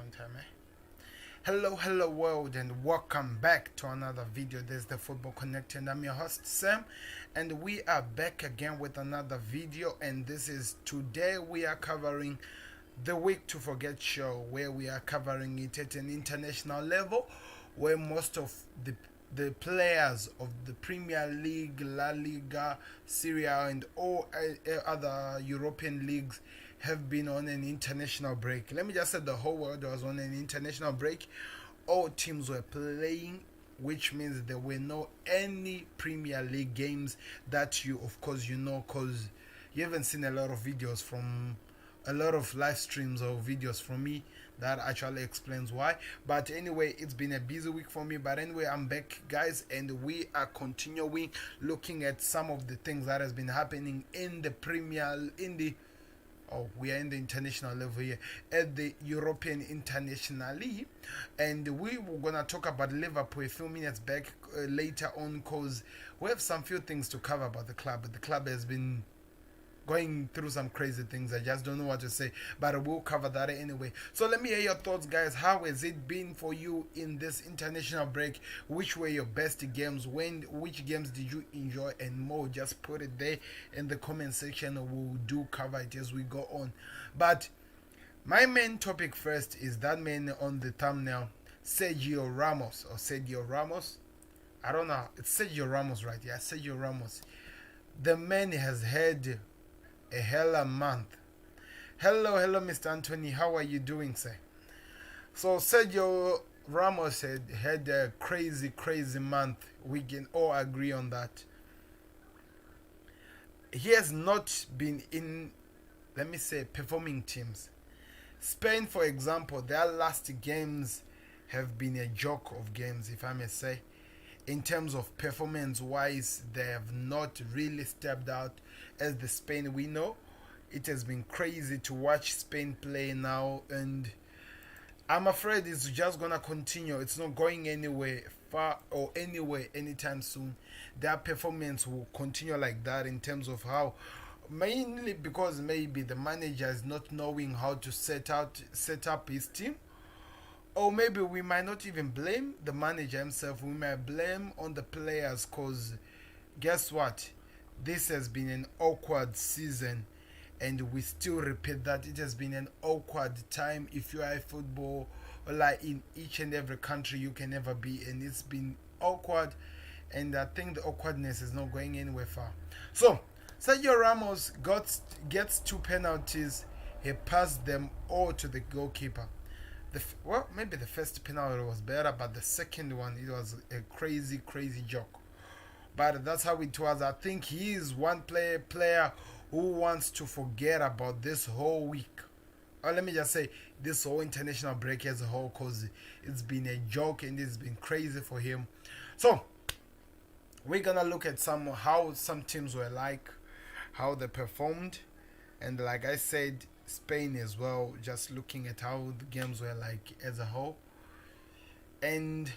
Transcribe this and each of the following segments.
one time, eh? Hello world, and welcome back to another video. There's the Football Connect, and I'm your host Sam, and we are back again with another video. And this is today we are covering the Week to Forget show, where we are covering it at an international level, where most of the players of the Premier League, La Liga, Serie A, and all other European leagues have been on an international break. Let me just say the whole world was on an international break. All teams were playing, which means there were no any Premier League games that of course, because you haven't seen a lot of videos from a lot of live streams or videos from me that actually explains why. But anyway, it's been a busy week for me. But anyway, I'm back, guys, and we are continuing looking at some of the things that has been happening in the we are in the international level here at the European Internationaly, and we were gonna talk about Liverpool a few minutes back later on, because we have some few things to cover about the club. The club has been going through some crazy things. I just don't know what to say, but we'll cover that anyway. So let me hear your thoughts, guys. How has it been for you in this international break? Which were your best games? Which games did you enjoy and more? Just put it there in the comment section. We'll do cover it as we go on. But my main topic first is that man on the thumbnail, Sergio Ramos, or Sergio Ramos. I don't know. It's Sergio Ramos, right? Yeah, Sergio Ramos. The man has had a hella month. Hello, Mr. Anthony. How are you doing, sir? So Sergio Ramos had a crazy month. We can all agree on that. He has not been in, let me say, performing teams. Spain, for example, their last games have been a joke of games, if I may say. In terms of performance wise, they have not really stepped out as the Spain we know. It has been crazy to watch Spain play now, and I'm afraid it's just gonna continue. It's not going anywhere far or anywhere anytime soon. Their performance will continue like that, in terms of how, mainly because maybe the manager is not knowing how to set up his team. Or maybe we might not even blame the manager himself. We might blame on the players, because guess what? This has been an awkward season, and we still repeat that it has been an awkward time if you are a football, like in each and every country you can ever be, and it's been awkward, and I think the awkwardness is not going anywhere far. So Sergio Ramos gets two penalties. He passed them all to the goalkeeper. Maybe the first penalty was better, but the second one, it was a crazy joke. But that's how it was. I think he is one player who wants to forget about this whole week. Or let me just say, this whole international break as a whole, because it's been a joke and it's been crazy for him. So we're gonna look at how some teams were like, how they performed, and like I said, Spain as well, just looking at how the games were like as a whole. And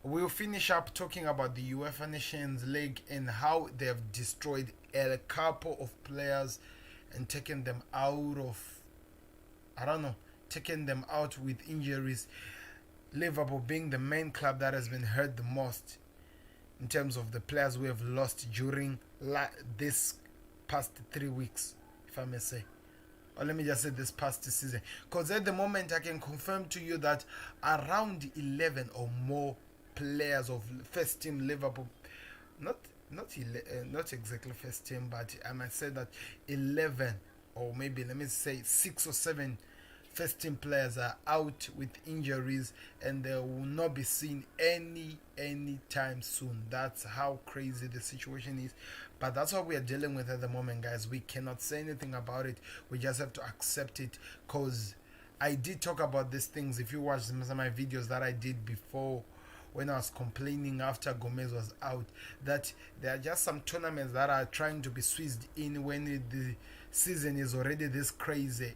we'll finish up talking about the UEFA Nations League and how they have destroyed a couple of players and taken them out with injuries. Liverpool being the main club that has been hurt the most in terms of the players we have lost during this past 3 weeks, if I may say. Or let me just say this past season, because at the moment I can confirm to you that around 11 or more players of first team Liverpool, not exactly first team, but I might say that 11, or maybe let me say 6 or 7 first team players are out with injuries, and they will not be seen any time soon. That's how crazy the situation is. But that's what we are dealing with at the moment, guys. We cannot say anything about it. We just have to accept it, because I did talk about these things. If you watch some of my videos that I did before, when I was complaining after Gomez was out, that there are just some tournaments that are trying to be squeezed in when the season is already this crazy.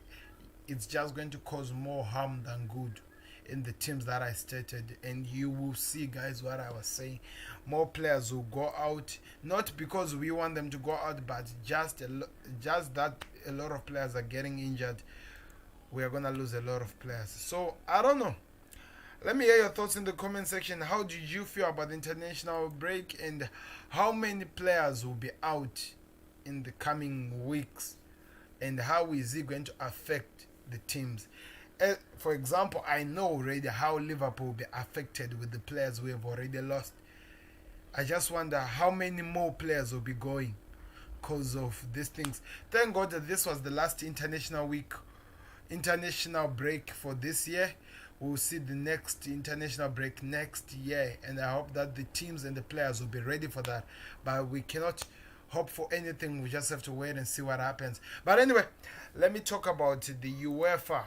It's just going to cause more harm than good in the teams that I stated, and you will see, guys, what I was saying. More players will go out, not because we want them to go out, but just that a lot of players are getting injured we are gonna lose a lot of players. So I don't know. Let me hear your thoughts in the comment section. How did you feel about the international break, and how many players will be out in the coming weeks, and how is it going to affect the teams? For example, I know already how Liverpool will be affected with the players we have already lost. I just wonder how many more players will be going because of these things. Thank God that this was the last international break for this year. We'll see the next international break next year, and I hope that the teams and the players will be ready for that. But we cannot hope for anything. We just have to wait and see what happens. But anyway, let me talk about the UEFA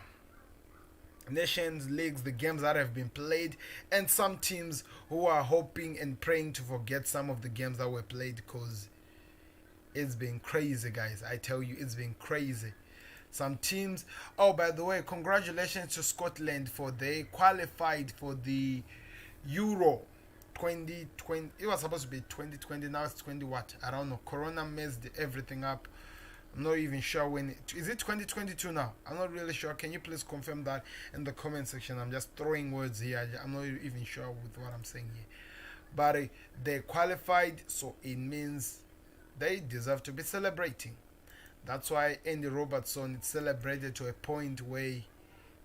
Nations Leagues, the games that have been played, and some teams who are hoping and praying to forget some of the games that were played, because it's been crazy, guys. I tell you, it's been crazy. Some teams. Oh, by the way, congratulations to Scotland for they qualified for the Euro 2020. It was supposed to be 2020. Now it's 20 what? I don't know. Corona messed everything up. I'm not even sure when is it 2022 now. I'm not really sure. Can you please confirm that in the comment section? I'm just throwing words here. I'm not even sure with what I'm saying here. But they qualified, so it means they deserve to be celebrating. That's why Andy Robertson celebrated to a point where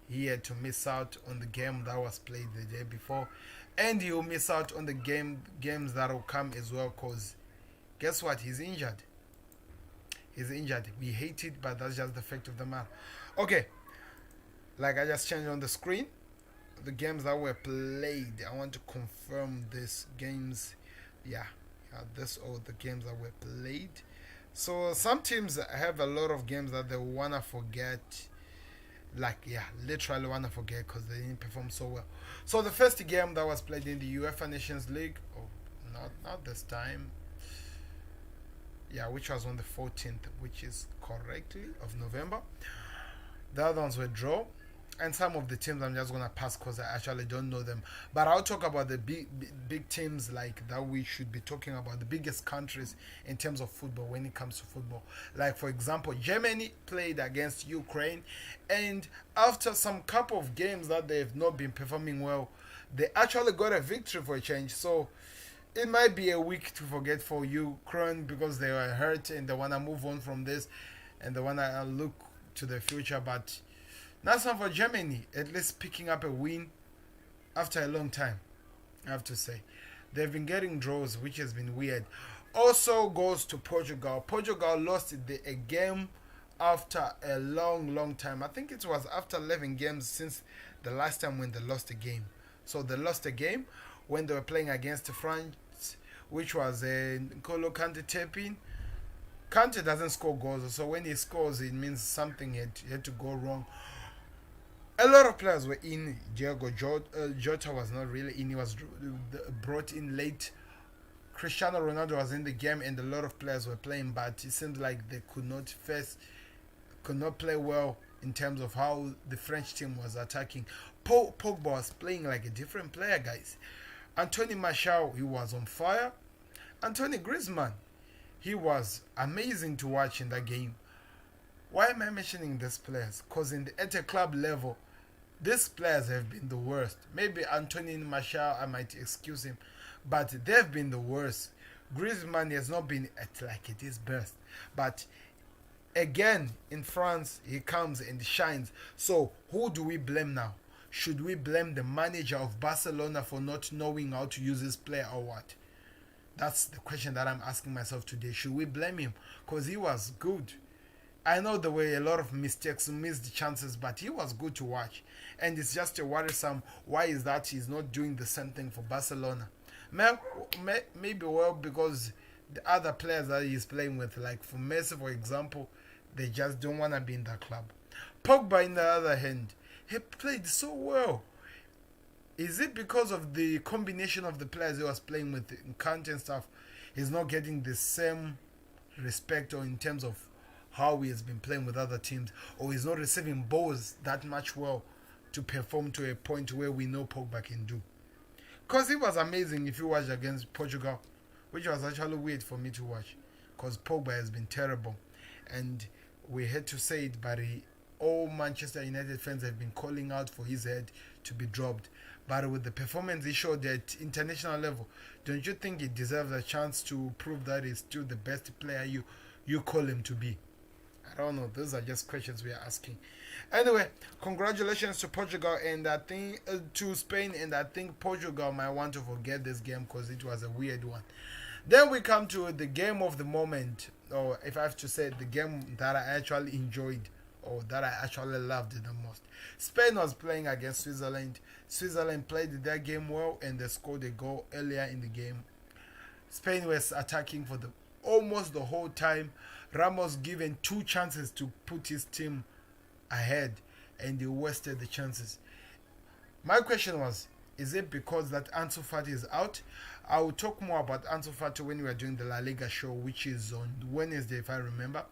he had to miss out on the game that was played the day before, and he will miss out on the games that will come as well, because guess what? He's injured. He's injured. We hate it, but that's just the fact of the matter. Okay, like I just changed on the screen the games that were played. I want to confirm these games. Yeah, this all the games that were played. So some teams have a lot of games that they wanna forget, like literally wanna forget because they didn't perform so well. So the first game that was played in the UEFA Nations League, not this time, which was on the 14th, which is correctly of November. The other ones were draw, and some of the teams I'm just gonna pass because I actually don't know them. But I'll talk about the big teams like that we should be talking about, the biggest countries in terms of football when it comes to football. Like for example, Germany played against Ukraine, and after some couple of games that they have not been performing well, they actually got a victory for a change. So it might be a week to forget for Ukraine because they were hurt and they wanna move on from this and they wanna look to the future. But that's not for Germany, at least picking up a win after a long time, I have to say. They've been getting draws, which has been weird. Also goes to Portugal. Portugal lost a game after a long time. I think it was after 11 games since the last time when they lost a game. So they lost a game when they were playing against France, which was N'Golo Kante tapping. Kante doesn't score goals, so when he scores, it means something had to go wrong. A lot of players were in. Diego Jota was not really in. He was brought in late. Cristiano Ronaldo was in the game, and a lot of players were playing, but it seemed like they could not play well in terms of how the French team was attacking. Pogba was playing like a different player, guys. Anthony Martial, he was on fire. Anthony Griezmann, he was amazing to watch in that game. Why am I mentioning these players? Because at a club level, these players have been the worst. Maybe Anthony Martial, I might excuse him, but they've been the worst. Griezmann has not been at his best. But again, in France, he comes and shines. So who do we blame now? Should we blame the manager of Barcelona for not knowing how to use this player or what? That's the question that I'm asking myself today. Should we blame him? Because he was good. I know there were a lot of mistakes, missed chances, but he was good to watch. And it's just a worrisome. Why is that he's not doing the same thing for Barcelona? Maybe because the other players that he's playing with, like for Messi, for example, they just don't want to be in that club. Pogba, on the other hand, he played so well. Is it because of the combination of the players he was playing with in Kante and stuff? He's not getting the same respect or in terms of how he has been playing with other teams, or he's not receiving balls that much well to perform to a point where we know Pogba can do. Because he was amazing if you watch against Portugal, which was actually weird for me to watch, because Pogba has been terrible. And we had to say it, but all Manchester United fans have been calling out for his head to be dropped. But with the performance he showed at international level, don't you think he deserves a chance to prove that he's still the best player you call him to be? I don't know. Those are just questions we are asking. Anyway, congratulations to Portugal and I think to Spain, and I think Portugal might want to forget this game because it was a weird one. Then we come to the game of the moment, or if I have to say, the game that I actually enjoyed or that I actually loved the most. Spain was playing against Switzerland. Switzerland played their game well and they scored a goal earlier in the game. Spain was attacking for the almost the whole time. Ramos given two chances to put his team ahead and they wasted the chances. My question was, is it because that Ansu Fati is out? I will talk more about Ansu Fati when we are doing the La Liga show, which is on Wednesday, if I remember.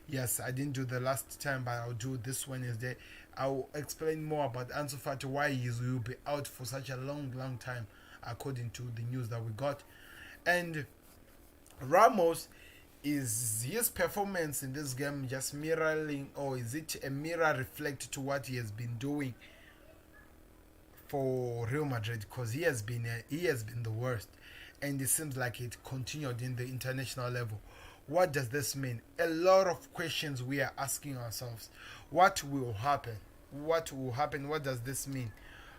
Yes, I didn't do the last time, but I'll do this Wednesday. I will explain more about Ansu Fati, why he will be out for such a long time, according to the news that we got. And Ramos, is his performance in this game just mirroring, or is it a mirror reflect to what he has been doing for Real Madrid? Because he has been the worst, and it seems like it continued in the international level. What does this mean? A lot of questions we are asking ourselves. What will happen? What will happen? What does this mean?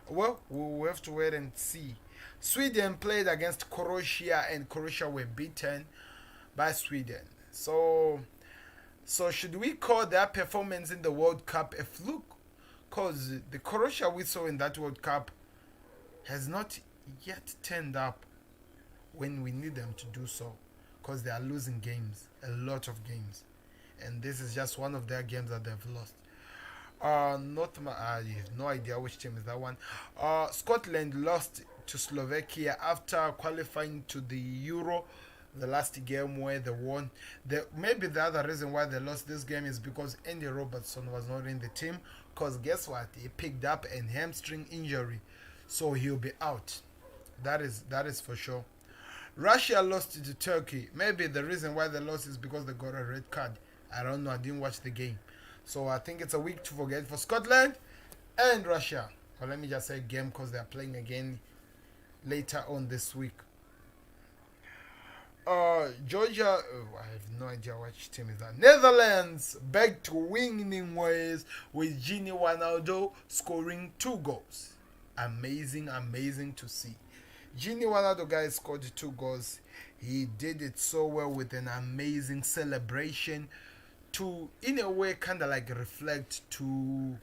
Well, we'll have to wait and see. Sweden played against Croatia and Croatia were beaten by Sweden. So should we call their performance in the World Cup a fluke? Because the Croatia we saw in that World Cup has not yet turned up when we need them to do so. Because they are losing games, a lot of games. And this is just one of their games that they've lost. I have no idea which team is that one. Scotland lost to Slovakia after qualifying to the Euro, the last game where they won. Maybe the other reason why they lost this game is because Andy Robertson was not in the team. Because guess what? He picked up a hamstring injury, so he'll be out. That is for sure. Russia lost to Turkey. Maybe the reason why they lost is because they got a red card. I don't know. I didn't watch the game. So I think it's a week to forget for Scotland and Russia. Or let me just say game because they are playing again later on this week. Georgia, I have no idea which team is that. Netherlands back to winning ways with Gini Wijnaldum scoring 2 goals. Amazing to see. Gini Wijnaldum guys scored 2 goals. He did it so well with an amazing celebration to, in a way, kind of like reflect to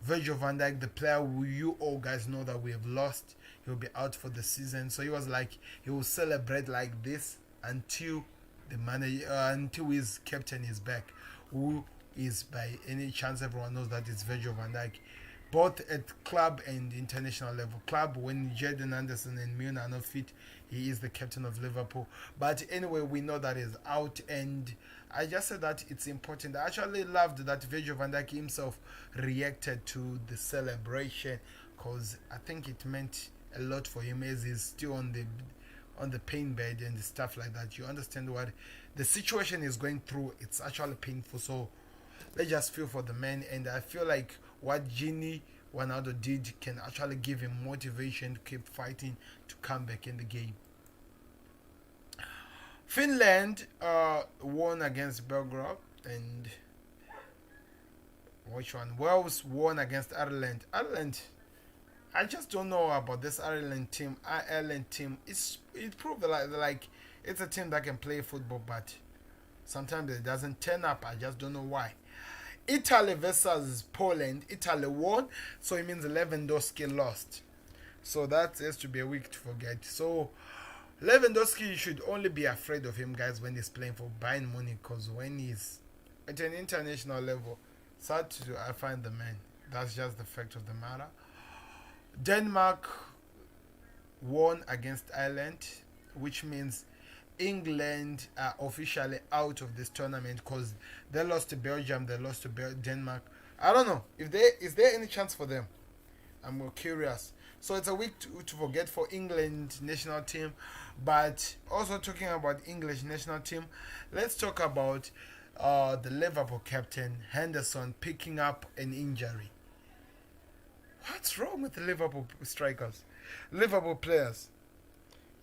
Virgil van Dijk, the player who you all guys know that we have lost. He'll be out for the season, so he was like, he will celebrate like this until the manager, until his captain is back, who is, by any chance everyone knows that it's Virgil van Dijk, both at club and international level. Club, when Jadon Anderson and Milner are not fit, he is the captain of Liverpool. But anyway, we know that he's out, and I just said that it's important. I actually loved that Virgil van Dijk himself reacted to the celebration, because I think it meant a lot for him as he's still on the pain bed and stuff like that. You understand what the situation is going through. It's actually painful, so let's just feel for the man. And I feel like what Gini Wijnaldum did can actually give him motivation to keep fighting to come back in the game. Finland won against Belgrade, and which one? Wales won against Ireland. Ireland, I just don't know about this Ireland team. It proved like it's a team that can play football, but sometimes it doesn't turn up. I just don't know why. Italy versus Poland. Italy won, so it means Lewandowski lost. So that has to be a week to forget. So Lewandowski, you should only be afraid of him, guys, when he's playing for Bayern Munich, because when he's at an international level, it's hard to find the man. That's just the fact of the matter. Denmark won against Ireland, which means England are officially out of this tournament because they lost to Belgium, they lost to Denmark. I don't know if is there any chance for them. I'm more curious. So it's a week to forget for England national team. But also talking about English national team, let's talk about the Liverpool captain Henderson picking up an injury. What's wrong with the Liverpool strikers? Liverpool players.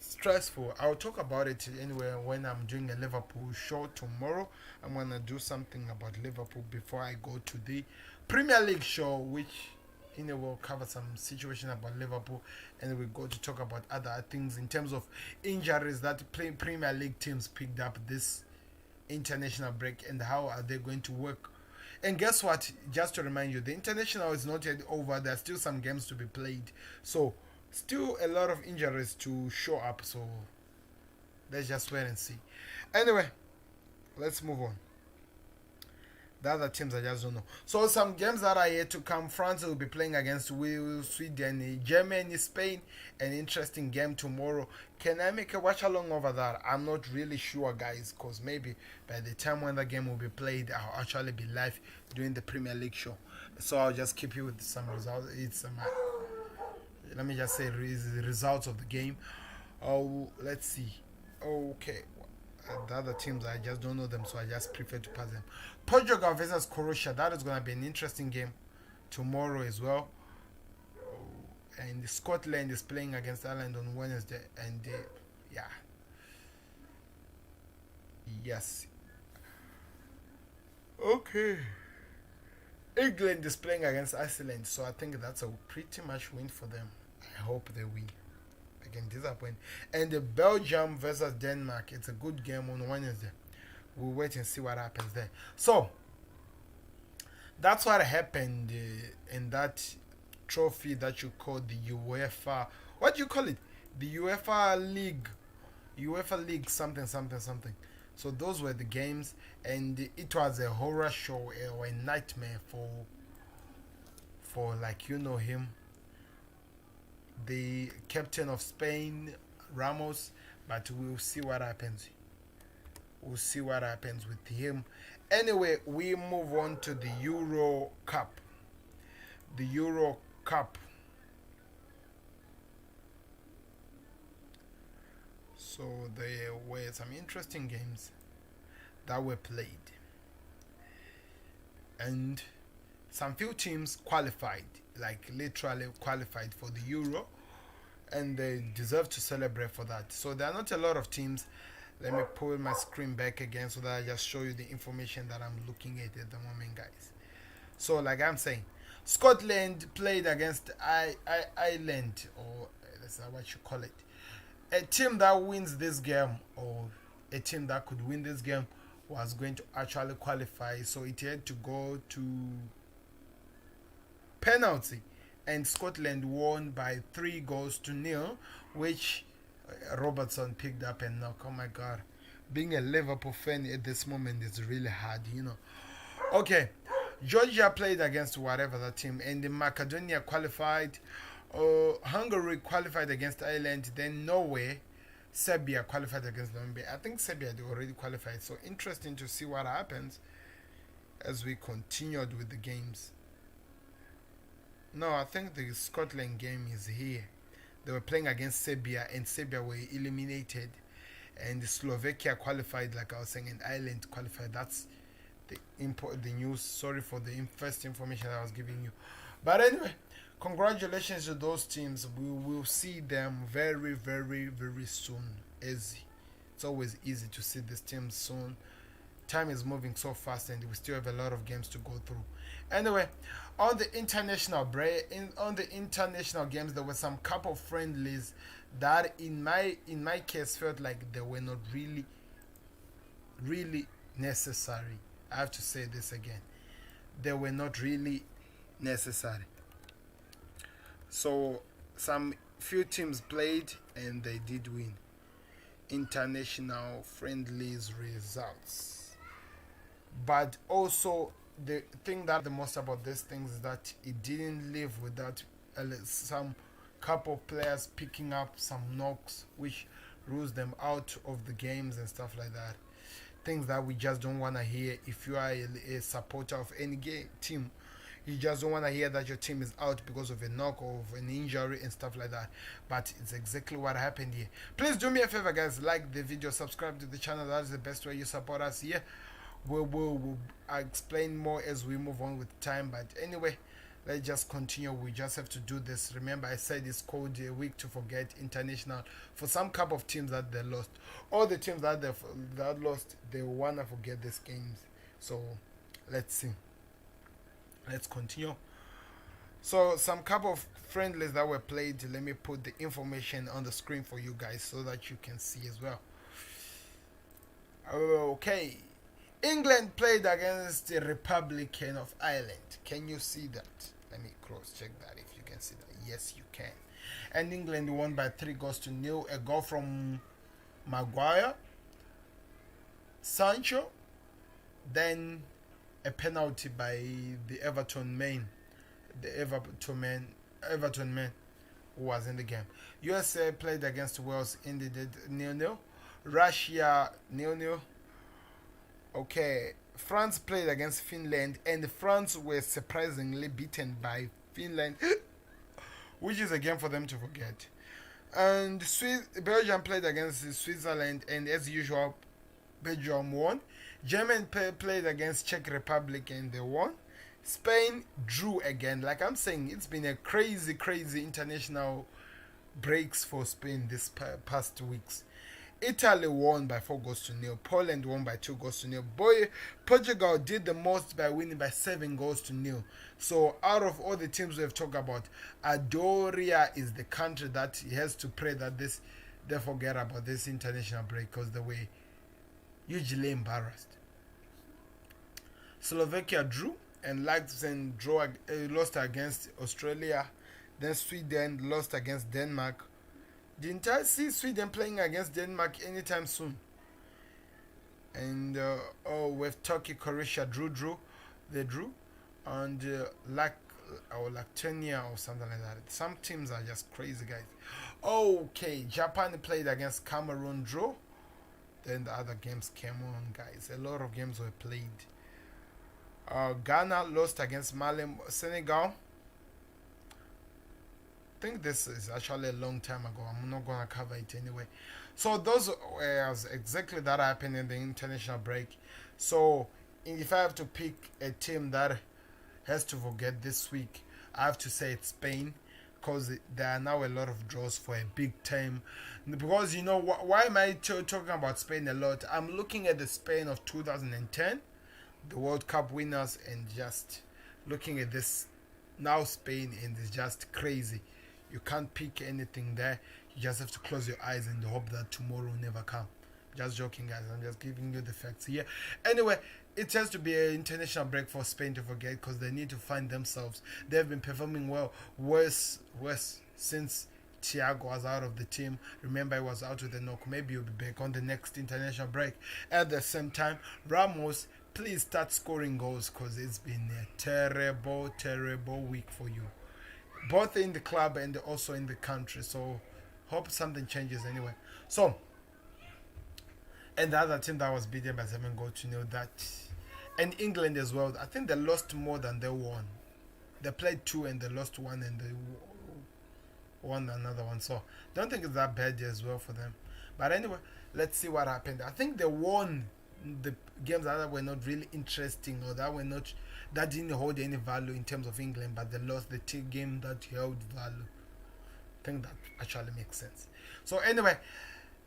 Stressful. I'll talk about it anyway when I'm doing a Liverpool show tomorrow. I'm gonna do something about Liverpool before I go to the Premier League show, which will cover some situation about Liverpool, and we go to talk about other things in terms of injuries that Premier League teams picked up this international break and how are they going to work. And guess what? Just to remind you, the international is not yet over. There's still some games to be played. So, still a lot of injuries to show up. So, let's just wait and see. Anyway, let's move on. The other teams I just don't know. So some games that are yet to come. France will be playing against Wales, Sweden, Germany, Spain. An interesting game tomorrow. Can I make a watch along over that? I'm not really sure, guys, because maybe by the time when the game will be played, I'll actually be live doing the Premier League show. So I'll just keep you with some results. It's let me just say the results of the game. Oh, let's see. Okay. The other teams I just don't know them, so I just prefer to pass them. Portugal versus Croatia, that is going to be an interesting game tomorrow as well. And Scotland is playing against Ireland on Wednesday, and yeah, yes, okay. England is playing against Iceland, so I think that's a pretty much win for them. I hope they win. Again, disappoint. And the Belgium versus Denmark, it's a good game on Wednesday. We'll wait and see what happens there. So that's what happened in that trophy that you call the UEFA. What do you call it? The UEFA League something something something. So those were the games, and it was a horror show or a nightmare for like him, the captain of Spain, Ramos. But we'll see what happens. We'll see what happens with him. Anyway, we move on to the Euro Cup. The Euro Cup. So there were some interesting games that were played. And some few teams qualified, like literally qualified for the Euro, and they deserve to celebrate for that. So there are not a lot of teams. Let me pull my screen back again so that I just show you the information that I'm looking at the moment, guys. So like I'm saying, Scotland played against Ireland, or that's not what you call it. A team that wins this game, or a team that could win this game, was going to actually qualify. So it had to go to penalty, and Scotland won by 3-0, which Robertson picked up and knocked. Oh my God, being a Liverpool fan at this moment is really hard. Okay, Georgia played against whatever that team, and Macedonia qualified. Hungary qualified against Ireland. Then Norway, Serbia qualified against Namibia. I think Serbia they already qualified. So interesting to see what happens as we continued with the games. No, I think the Scotland game is here. They were playing against Serbia, and Serbia were eliminated. And Slovakia qualified, like I was saying, and Ireland qualified. That's the news. Sorry for the first information I was giving you. But anyway, congratulations to those teams. We will see them very, very, very soon. Easy. It's always easy to see these teams soon. Time is moving so fast, and we still have a lot of games to go through. Anyway, on the international games, there were some couple friendlies that, in my case, felt like they were not really, really necessary. I have to say this again. They were not really necessary. So some few teams played and they did win. International friendlies results. But also the thing that the most about these things is that it didn't live without some couple players picking up some knocks which rules them out of the games and stuff like that. Things that we just don't want to hear. If you are a supporter of any team, you just don't want to hear that your team is out because of a knock or of an injury and stuff like that. But it's exactly what happened here. Please do me a favor, guys. Like the video, subscribe to the channel. That is the best way you support us here. We'll explain more as we move on with time. But anyway, let's just continue. We just have to do this. Remember, I said it's called a week to forget international. For some couple of teams that they lost, all the teams that lost, they wanna forget these games. So let's see. Let's continue. So some couple of friendlies that were played. Let me put the information on the screen for you guys so that you can see as well. Okay. England played against the Republic of Ireland. Can you see that? Let me cross check that if you can see that. Yes, you can. And England won by 3 goals to 0. A goal from Maguire, Sancho, then a penalty by the Everton man who was in the game. USA played against Wales, ended 0-0. Russia 0-0. Okay, France played against Finland, and France were surprisingly beaten by Finland, which is a game for them to forget. And Belgium played against Switzerland, and as usual, Belgium won. Germany played against Czech Republic, and they won. Spain drew again. Like I'm saying, it's been a crazy, crazy international breaks for Spain this past weeks. Italy won by 4 goals to 0. Poland won by 2 goals to 0. Portugal did the most by winning by 7 goals to 0. So out of all the teams we have talked about, Adoria is the country that has to pray that they forget about this international break because they were hugely embarrassed. Slovakia drew, and Luxembourg lost against Australia. Then Sweden lost against Denmark. Didn't I see Sweden playing against Denmark anytime soon? And with Turkey, Croatia drew. They drew. And Latviania or something like that. Some teams are just crazy, guys. Okay, Japan played against Cameroon, drew. Then the other games came on, guys. A lot of games were played. Ghana lost against Mali. Senegal. I think this is actually a long time ago. I'm not gonna cover it anyway. So those were exactly that happened in the international break. So if I have to pick a team that has to forget this week, I have to say it's Spain, because there are now a lot of draws for a big time. Because you know why am I talking about Spain a lot? I'm looking at the Spain of 2010, the World Cup winners, and just looking at this now Spain, and it's just crazy. You can't pick anything there. You just have to close your eyes and hope that tomorrow never come. Just joking, guys. I'm just giving you the facts here. Anyway, it has to be an international break for Spain to forget, because they need to find themselves. They've been performing well, worse since Thiago was out of the team. Remember, he was out with the knock. Maybe he'll be back on the next international break. At the same time, Ramos, please start scoring goals, because it's been a terrible, terrible week for you, both in the club and also in the country. So hope something changes anyway. So, and the other team that was beaten by 7 goals to 0, that, and England as well, I think they lost more than they won. They played 2 and they lost 1, and they won another one. So don't think it's that bad as well for them. But anyway, let's see what happened. I think they won the games that were not really interesting, or that didn't hold any value in terms of England, but they lost the game that held value. I think that actually makes sense. So anyway,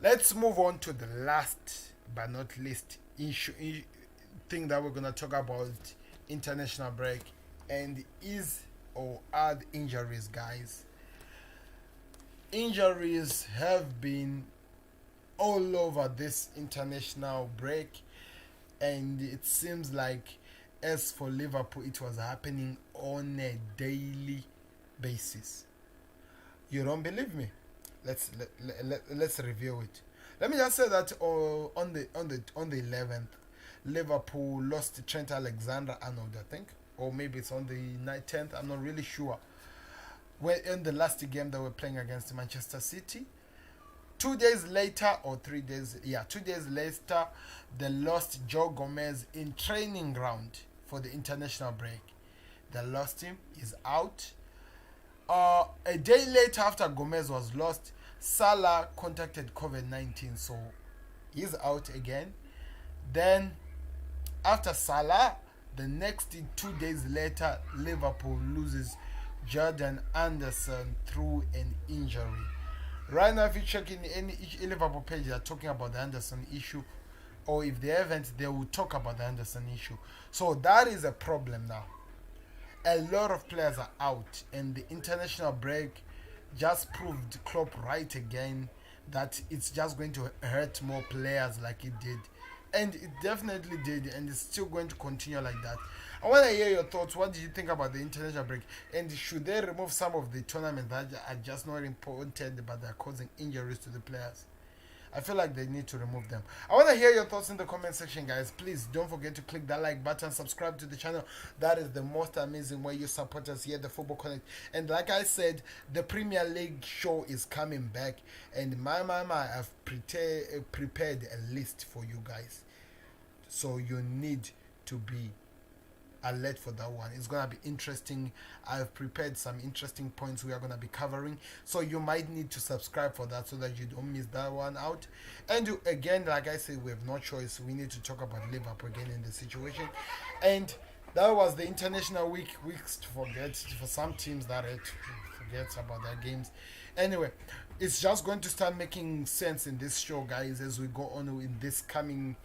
let's move on to the last but not least thing that we're gonna talk about international break, and are the injuries, guys. Injuries have been all over this international break, and it seems like, as for Liverpool, it was happening on a daily basis. You don't believe me? Let's review it. Let me just say that on the 11th, Liverpool lost to Trent Alexander-Arnold, I think, or maybe it's on the 10th. I'm not really sure. Well, in the last game they were playing against Manchester City. 2 days later, or 3 days, 2 days later, they lost Joe Gomez in training ground for the international break. They lost him. He's out. A day later, after Gomez was lost, Salah contacted COVID-19, so he's out again. Then After Salah, the next 2 days later, Liverpool loses Jordan Anderson through an injury. Right now, if you check in any Liverpool page, they're talking about the Anderson issue, or if they haven't, they will talk about the Anderson issue. So that is a problem now. A lot of players are out, and the international break just proved Klopp right again that it's just going to hurt more players like it did. And it definitely did, and it's still going to continue like that. I want to hear your thoughts. What do you think about the international break? And should they remove some of the tournaments that are just not important but they're causing injuries to the players? I feel like they need to remove them. I want to hear your thoughts in the comment section, guys. Please don't forget to click that like button, subscribe to the channel. That is the most amazing way you support us here at the Football Connect. And like I said, the Premier League show is coming back, and I've prepared a list for you guys. So you need to be alert for that one. It's gonna be interesting. I've prepared some interesting points we are gonna be covering, so you might need to subscribe for that so that you don't miss that one out. And again, like I said, we have no choice. We need to talk about Liverpool again in the situation. And that was the international weeks to forget for some teams that had to forget about their games. Anyway, it's just going to start making sense in this show, guys, as we go on in this coming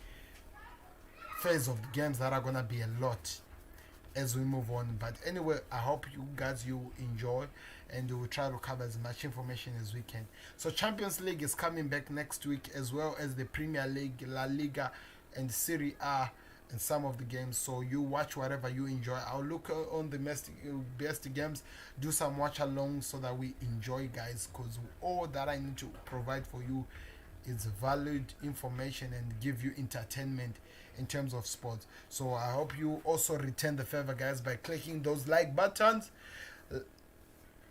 phase of the games that are gonna be a lot as we move on. But anyway, I hope you guys you enjoy, and we will try to cover as much information as we can. So Champions League is coming back next week, as well as the Premier League, La Liga, and Serie A, and some of the games. So you watch whatever you enjoy. I'll look on the best games, do some watch along so that we enjoy, guys, because all that I need to provide for you is valued information and give you entertainment in terms of sports. So I hope you also return the favor, guys, by clicking those like buttons,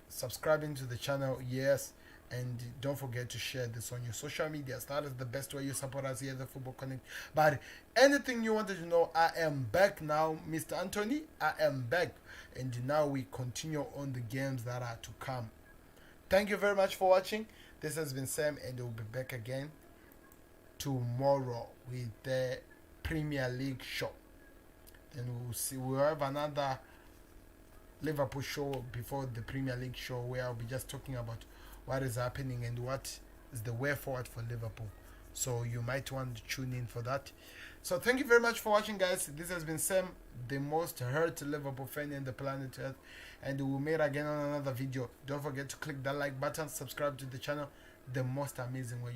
subscribing to the channel, yes, and don't forget to share this on your social media. That is the best way you support us here at the Football Connect. But anything you wanted to know, I am back now, Mr. Anthony. I am back, and now we continue on the games that are to come. Thank you very much for watching. This has been Sam, and we'll be back again tomorrow with the Premier League show. Then we'll have another Liverpool show before the Premier League show, where I'll be just talking about what is happening and what is the way forward for Liverpool. So you might want to tune in for that. So thank you very much for watching, guys. This has been Sam, the most hurt Liverpool fan in the planet Earth, and we'll meet again on another video. Don't forget to click that like button, subscribe to the channel. The most amazing way